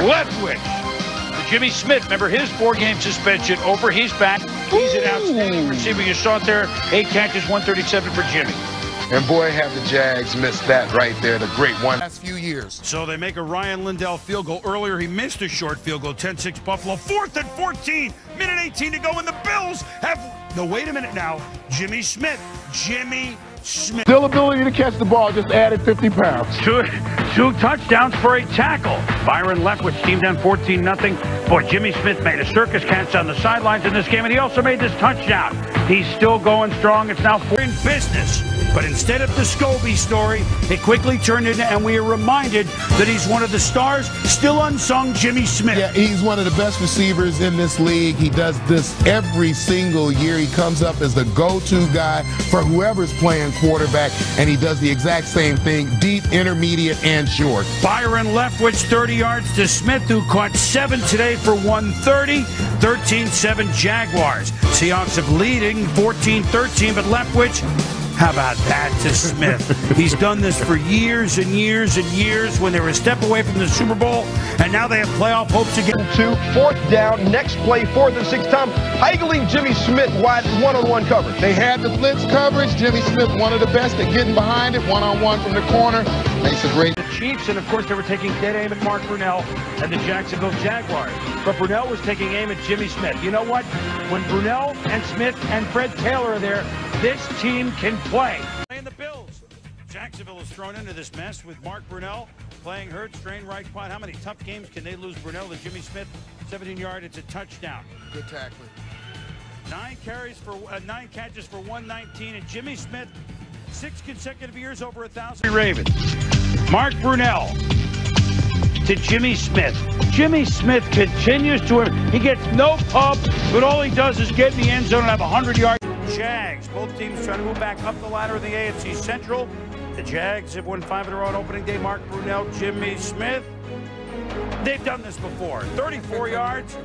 Leftwich. Jimmy Smith, remember his 4-game suspension over his back. He's an outstanding receiver. You saw it there. 8 catches, 137 for Jimmy. And boy, have the Jags missed that right there, the great one. Last few years. So they make a Ryan Lindell field goal. Earlier, he missed a short field goal, 10-6 Buffalo. 4th and 14, minute 18 to go, and the Bills have... No, wait a minute now. Jimmy Smith. Still ability to catch the ball, just added 50 pounds. Two touchdowns for a tackle. Byron Leftwich team down 14-0. Boy, Jimmy Smith made a circus catch on the sidelines in this game, and he also made this touchdown. He's still going strong. It's now 4 in business. But instead of the Scobie story, it quickly turned into, and we are reminded that he's one of the stars, still unsung Jimmy Smith. Yeah, he's one of the best receivers in this league. He does this every single year. He comes up as the go-to guy for whoever's playing quarterback, and he does the exact same thing, deep, intermediate, and short. Byron Leftwich, 30 yards to Smith, who caught 7 today for 130. 13-7 Jaguars. Seahawks have leading 14-13, but Leftwich, how about that to Smith? He's done this for years and years and years when they were a step away from the Super Bowl, and now they have playoff hopes again. 4th down, next play, 4th and 6. Tom, haggling Jimmy Smith wide one-on-one coverage. They had the blitz coverage. Jimmy Smith, one of the best at getting behind it, one-on-one from the corner. Makes a great... The Chiefs, and of course they were taking dead aim at Mark Brunell and the Jacksonville Jaguars. But Brunell was taking aim at Jimmy Smith. You know what? When Brunell and Smith and Fred Taylor are there, this team can play. Playing the Bills. Jacksonville is thrown into this mess with Mark Brunell playing hurt, strained right quad. How many tough games can they lose? Brunell to Jimmy Smith, 17-yard, it's a touchdown. Good tackling. 9 catches for 119, and Jimmy Smith, 6 consecutive years over 1,000. Ravens. Mark Brunell to Jimmy Smith. Jimmy Smith continues to, he gets no pub, but all he does is get in the end zone and have 100 yards. Jags, both teams trying to move back up the ladder in the AFC Central. The Jags have won 5 in a row on opening day. Mark Brunell, Jimmy Smith. They've done this before. 34 yards.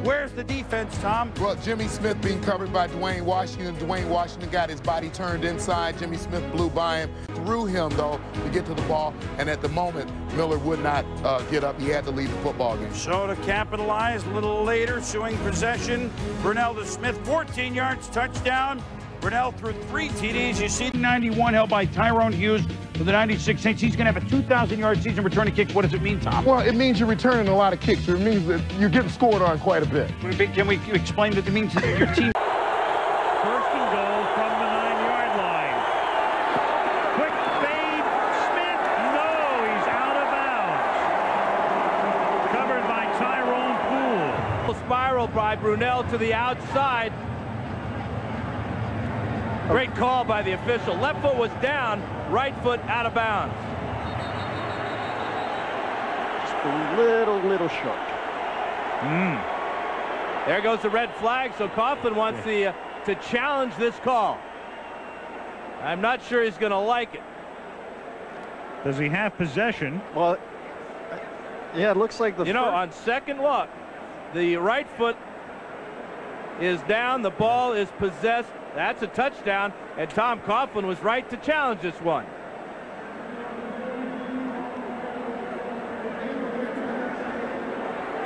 Where's the defense, Tom? Well, Jimmy Smith being covered by Dwayne Washington. Dwayne Washington got his body turned inside. Jimmy Smith blew by him. Threw him, though, to get to the ball. And at the moment, Miller would not get up. He had to leave the football game. So to capitalize, a little later, suing possession. Brunell to Smith, 14 yards, touchdown. Brunell threw 3 TDs. You see 91 held by Tyrone Hughes for the 96 Saints. He's going to have a 2,000-yard season returning kicks. What does it mean, Tom? Well, it means you're returning a lot of kicks. It means that you're getting scored on quite a bit. Can we explain that it means that your team... First and goal from the 9-yard line. Quick fade, Smith. No, he's out of bounds. Covered by Tyrone Poole. Spiral by Brunell to the outside. Great call by the official. Left foot was down, right foot out of bounds. Just a little short. There goes the red flag, so Coughlin wants to challenge this call. I'm not sure he's going to like it. Does he have possession? Well, yeah, it looks like the... You know, on second look, the right foot is down, the ball is possessed. That's a touchdown, and Tom Coughlin was right to challenge this one.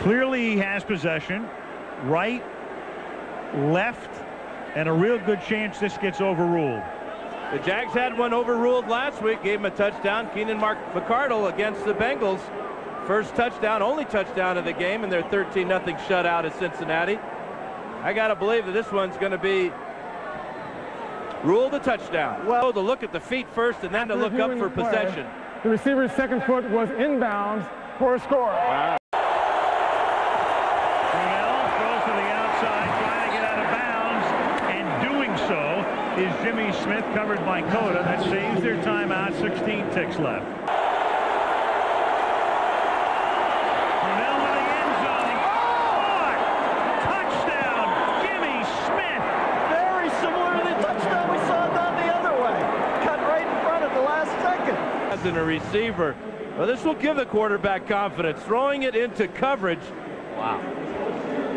Clearly he has possession. Right, left, and a real good chance this gets overruled. The Jags had one overruled last week, gave him a touchdown. Keenan McCardle against the Bengals. First touchdown, only touchdown of the game in their 13-0 shutout of Cincinnati. I got to believe that this one's going to be ruled a touchdown. Well, to look at the feet first and then to look up for possession. The receiver's second foot was inbounds for a score. Wow. Brunell goes to the outside, trying to get out of bounds, and doing so is Jimmy Smith, covered by Coda. That saves their timeout. 16 ticks left. Brunell in the end zone. Caught! Touchdown, Jimmy Smith. Very similar to the touchdown we saw down the other way. Cut right in front at the last second. As a receiver. Well, this will give the quarterback confidence. Throwing it into coverage. Wow.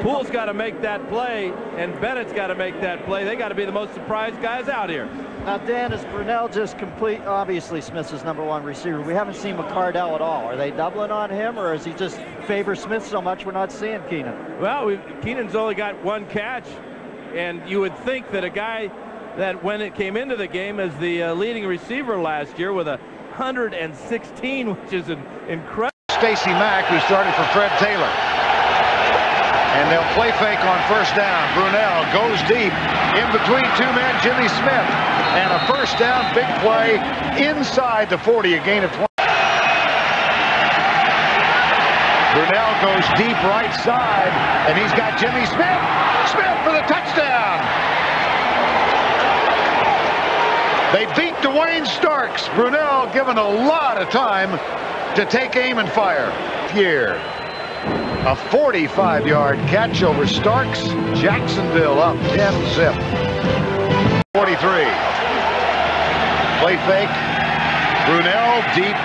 Poole's got to make that play, and Bennett's got to make that play. They got to be the most surprised guys out here. Now, Dan, is Brunell just complete? Obviously, Smith's his #1 receiver. We haven't seen McCardell at all. Are they doubling on him, or is he just favor Smith so much we're not seeing Keenan? Well, Keenan's only got 1 catch, and you would think that a guy that when it came into the game as the leading receiver last year with 116, which is incredible. Stacey Mack, who started for Fred Taylor. And they'll play fake on first down. Brunell goes deep in between 2 men, Jimmy Smith. And a first down, big play inside the 40, a gain of 20. Brunell goes deep right side, and he's got Jimmy Smith. Smith for the touchdown. They beat Dwayne Starks. Brunell given a lot of time to take aim and fire. Here. A 45-yard catch over Starks. Jacksonville up 10-zip. 43. Play fake. Brunell deep.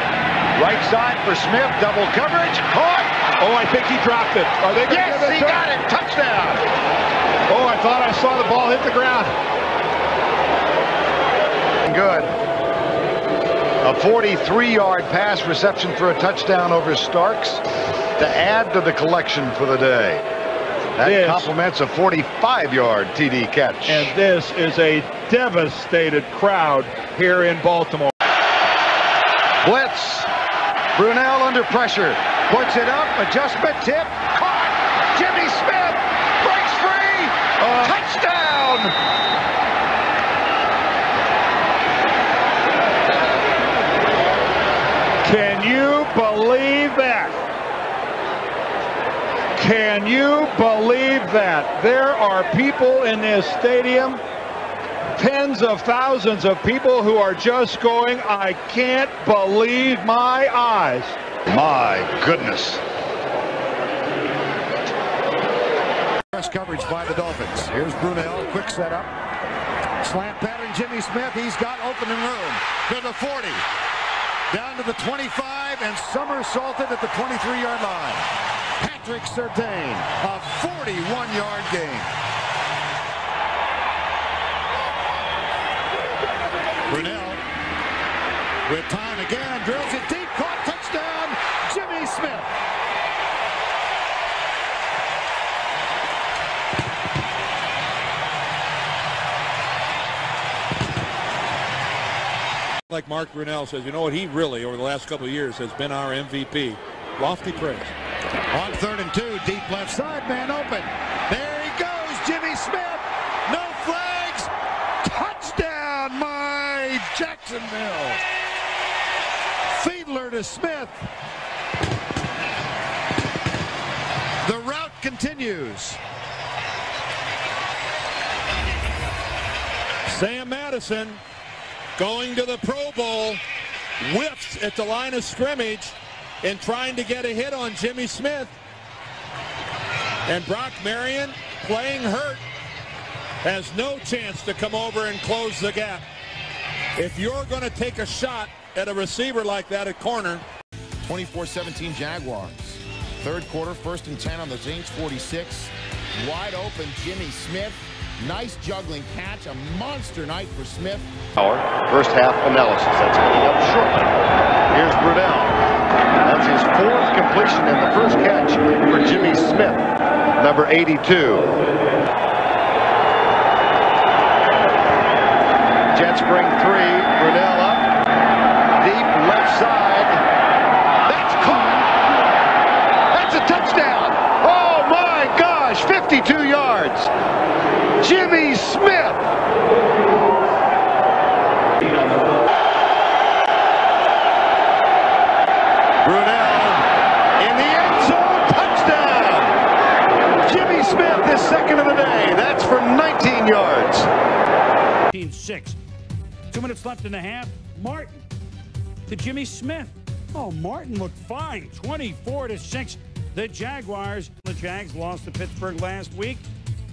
Right side for Smith. Double coverage. Caught. Oh, I think he dropped it. Are they yes, he got it. Touchdown. Oh, I thought I saw the ball hit the ground. Good. A 43-yard pass reception for a touchdown over Starks to add to the collection for the day. That complements a 45-yard TD catch. And this is a devastated crowd here in Baltimore. Blitz. Brunell under pressure. Puts it up. Adjustment tip. Caught. Jimmy Smith breaks free. Touchdown. Can you believe that? Can you believe that? There are people in this stadium, tens of thousands of people who are just going, I can't believe my eyes. My goodness. Press coverage by the Dolphins. Here's Brunell, quick setup. Slant pattern, Jimmy Smith, he's got opening room. To the 40. Down to the 25 and somersaulted at the 23-yard line. Patrick Surtain, a 41-yard gain. Brunell with time again, drills it deep, caught, touchdown, Jimmy Smith. Like Mark Brunell says, you know what, he really, over the last couple of years, has been our MVP. Lofty praise. On 3rd and 2, deep left side, man open. There he goes, Jimmy Smith. No flags. Touchdown, my Jacksonville. Fiedler to Smith. The route continues. Sam Madison going to the Pro Bowl, whiffs at the line of scrimmage and trying to get a hit on Jimmy Smith. And Brock Marion, playing hurt, has no chance to come over and close the gap. If you're going to take a shot at a receiver like that at corner. 24-17 Jaguars. 3rd quarter, 1st and 10 on the Saints 46. Wide open, Jimmy Smith. Nice juggling catch, a monster night for Smith. First half analysis, that's coming up shortly. Here's Brunell. That's his 4th completion and the first catch for Jimmy Smith, number 82. Jets bring 3, Brunell up, deep left side. That's caught! That's a touchdown! Oh my gosh, 52 yards! Jimmy Smith. Brunell in the end zone, touchdown. Jimmy Smith, his 2nd of the day. That's for 19 yards. 6. 2 minutes left in the half. Martin to Jimmy Smith. Oh, Martin looked fine. 24-6. The Jaguars. The Jags lost to Pittsburgh last week.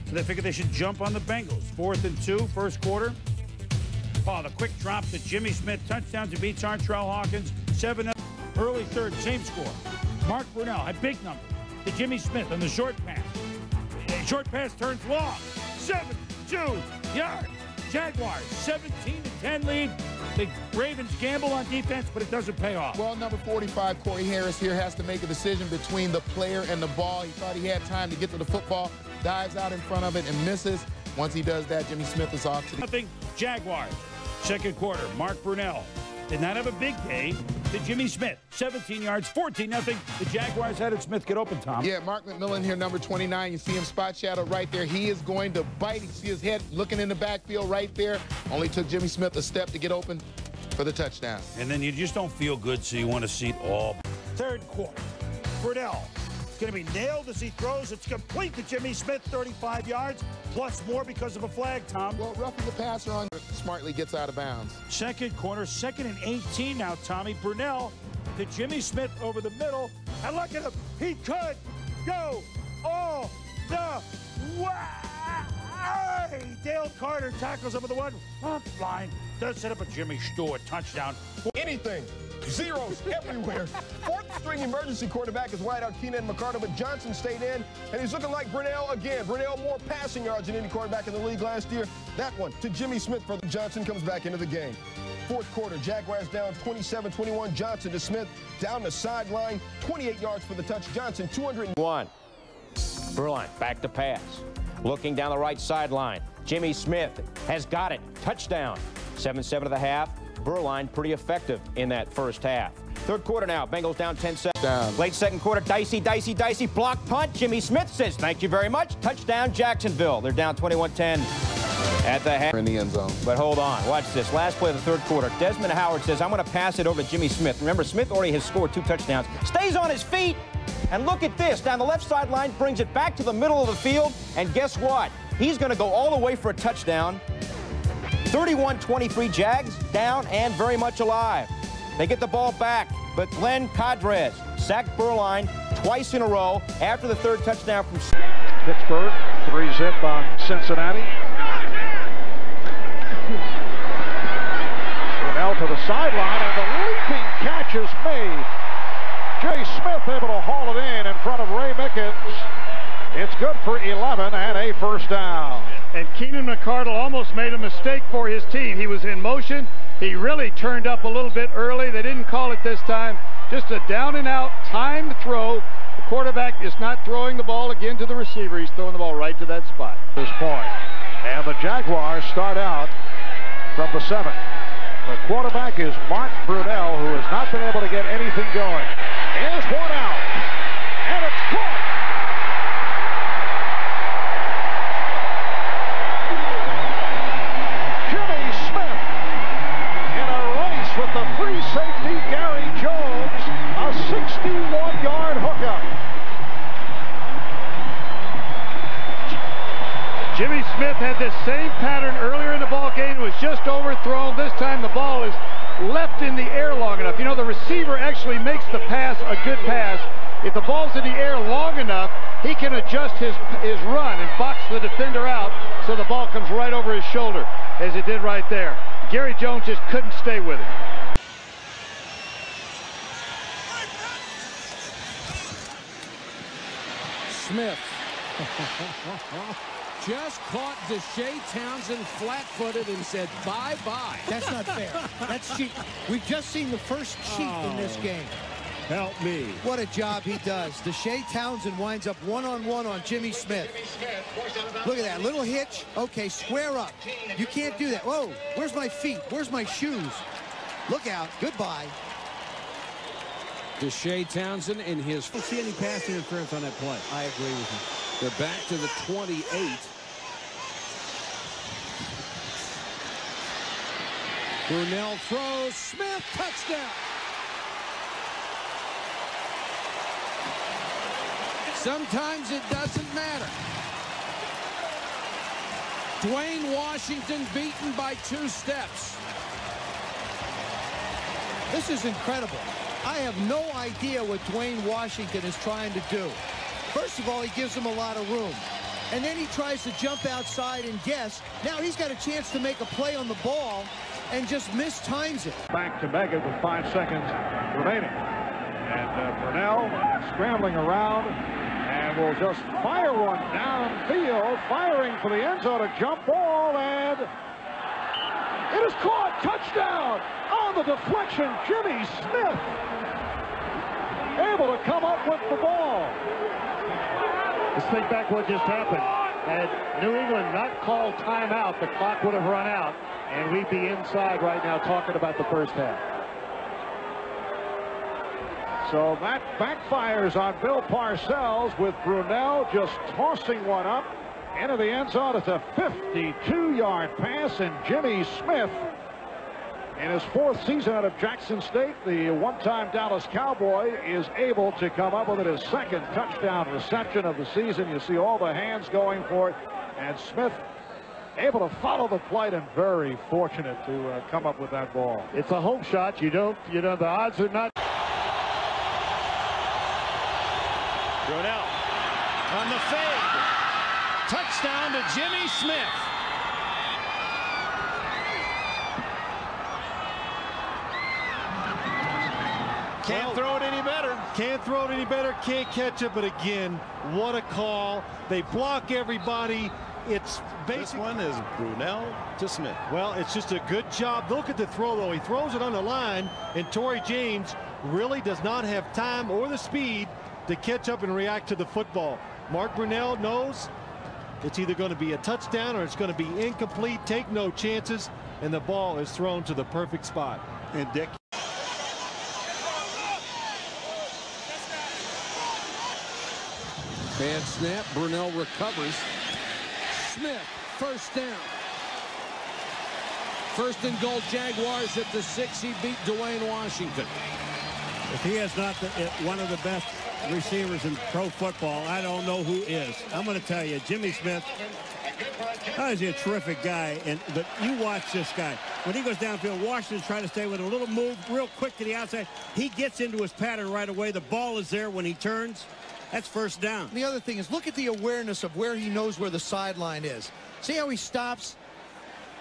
So they figured they should jump on the Bengals. 4th and 2, 1st quarter. Oh, the quick drop to Jimmy Smith. Touchdown to beat Tartrell Hawkins. 7-0. Early 3rd, same score. Mark Brunell, a big number to Jimmy Smith on the short pass. Short pass turns long. 72 yards. Jaguars, 17-10 lead. The Ravens gamble on defense, but it doesn't pay off. Well, number 45, Corey Harris, here has to make a decision between the player and the ball. He thought he had time to get to the football, dives out in front of it and misses. Once he does that, Jimmy Smith is off to the... Nothing, Jaguars. Second quarter, Mark Brunell did not have a big day to Jimmy Smith. 17 yards, 14-0. The Jaguars had it. Smith get open, Tom. Yeah, Mark McMillan here, number 29. You see him spot shadow right there. He is going to bite. You see his head looking in the backfield right there. Only took Jimmy Smith a step to get open for the touchdown. And then you just don't feel good, so you want to see it all. Third quarter, Brunell going to be nailed as he throws. It's complete to Jimmy Smith, 35 yards, plus more because of a flag, Tom. Well, roughing the passer on smartly gets out of bounds. Second quarter, 2nd and 18 now, Tommy. Brunell to Jimmy Smith over the middle. And look at him. He could go all the way. Dale Carter tackles him with the one line. Does set up a Jimmy Stewart touchdown. Anything. Zeros everywhere. Fourth string emergency quarterback is wideout Keenan McCardle, but Johnson stayed in, and he's looking like Brunell again. Brunell more passing yards than any quarterback in the league last year. That one to Jimmy Smith for the Johnson comes back into the game. Fourth quarter, Jaguars down 27-21. Johnson to Smith down the sideline. 28 yards for the touch. Johnson 201. Burline back to pass. Looking down the right sideline. Jimmy Smith has got it. Touchdown. 7-7 at the half. Burline pretty effective in that first half. Third quarter now, Bengals down 10-7. Late second quarter, dicey, block punt. Jimmy Smith says, thank you very much. Touchdown, Jacksonville. They're down 21-10 at the half. In the end zone. But hold on, watch this. Last play of the third quarter, Desmond Howard says, I'm going to pass it over to Jimmy Smith. Remember, Smith already has scored 2 touchdowns. Stays on his feet, and look at this. Down the left sideline, brings it back to the middle of the field, and guess what? He's going to go all the way for a touchdown. 31-23 Jags, down and very much alive. They get the ball back, but Glenn Cadres sacked Burline twice in a row after the third touchdown from Pittsburgh. 3-zip on Cincinnati. Brunell to the sideline, and the leaping catch is made. Jay Smith able to haul it in front of Ray Mickens. It's good for 11 and a first down. And Keenan McCardle almost made a mistake for his team. He was in motion. He really turned up a little bit early. They didn't call it this time. Just a down-and-out timed throw. The quarterback is not throwing the ball again to the receiver. He's throwing the ball right to that spot. This point. And the Jaguars start out from the 7. The quarterback is Mark Brunell, who has not been able to get anything going. Here's one out. And it's caught. With the free safety, Gary Jones, a 61-yard hookup. Jimmy Smith had this same pattern earlier in the ball game. It was just overthrown. This time the ball is left in the air long enough. You know, the receiver actually makes the pass a good pass. If the ball's in the air long enough, he can adjust his run and box the defender out so the ball comes right over his shoulder, as it did right there. Gary Jones just couldn't stay with it. Smith just caught Deshae Townsend flat-footed and said bye-bye. That's not fair. That's cheat. We've just seen the first cheat in this game. Help me. What a job he does. Deshae Townsend winds up one-on-one on Jimmy Smith. Look at that, little hitch. Okay, square up. You can't do that. Whoa, where's my feet? Where's my shoes? Look out, goodbye. Deshae Townsend in his... I don't see any pass interference on that play. I agree with you. They're back to the 28. Brunell throws. Smith, touchdown. Sometimes it doesn't matter. Dwayne Washington beaten by 2 steps. This is incredible. I have no idea what Dwayne Washington is trying to do. First of all, he gives him a lot of room. And then he tries to jump outside and guess. Now he's got a chance to make a play on the ball and just mistimes it. Back to Megan with 5 seconds remaining. And Brunell scrambling around and will just fire one downfield, firing for the end zone, a jump ball, and It is caught. Touchdown. On the deflection, Jimmy Smith able to come up with the ball. Let's think back what just happened. Had New England not called timeout, the clock would have run out, and we'd be inside right now talking about the first half. So that backfires on Bill Parcells with Brunell just tossing one up into the end zone. It's a 52-yard pass, and Jimmy Smith, in his 4th season out of Jackson State, the one-time Dallas Cowboy, is able to come up with it, his 2nd touchdown reception of the season. You see all the hands going for it, and Smith able to follow the flight and very fortunate to come up with that ball. It's a hope shot. The odds are not. Brunell on the fade. Touchdown to Jimmy Smith. Can't throw it any better. Can't throw it any better. Can't catch it. But again, what a call. They block everybody. It's basically. This one is Brunell to Smith. Well, it's just a good job. Look at the throw, though. He throws it on the line, and Torrey James really does not have time or the speed to catch up and react to the football. Mark Brunell knows it's either going to be a touchdown or it's going to be incomplete. Take no chances, and the ball is thrown to the perfect spot. And Dick. Bad snap. Brunell recovers. Smith, first down. 1st and goal, Jaguars at the 6. He beat Dwayne Washington. If he is not one of the best receivers in pro football, I don't know who is. I'm going to tell you, Jimmy Smith, he's a terrific guy. But you watch this guy. When he goes downfield, Washington's trying to stay with a little move real quick to the outside. He gets into his pattern right away. The ball is there when he turns. That's first down. The other thing is, look at the awareness of where he knows where the sideline is. See how he stops?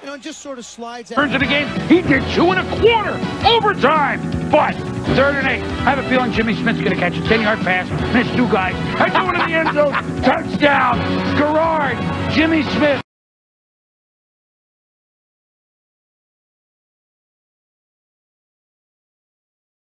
You know, just sort of slides out. Turns of the game, he did 2 1/4 overtime. But 3rd and 8. I have a feeling Jimmy Smith's going to catch a 10-yard pass, miss 2 guys, and do it in the end zone. Touchdown. Garrard. Jimmy Smith.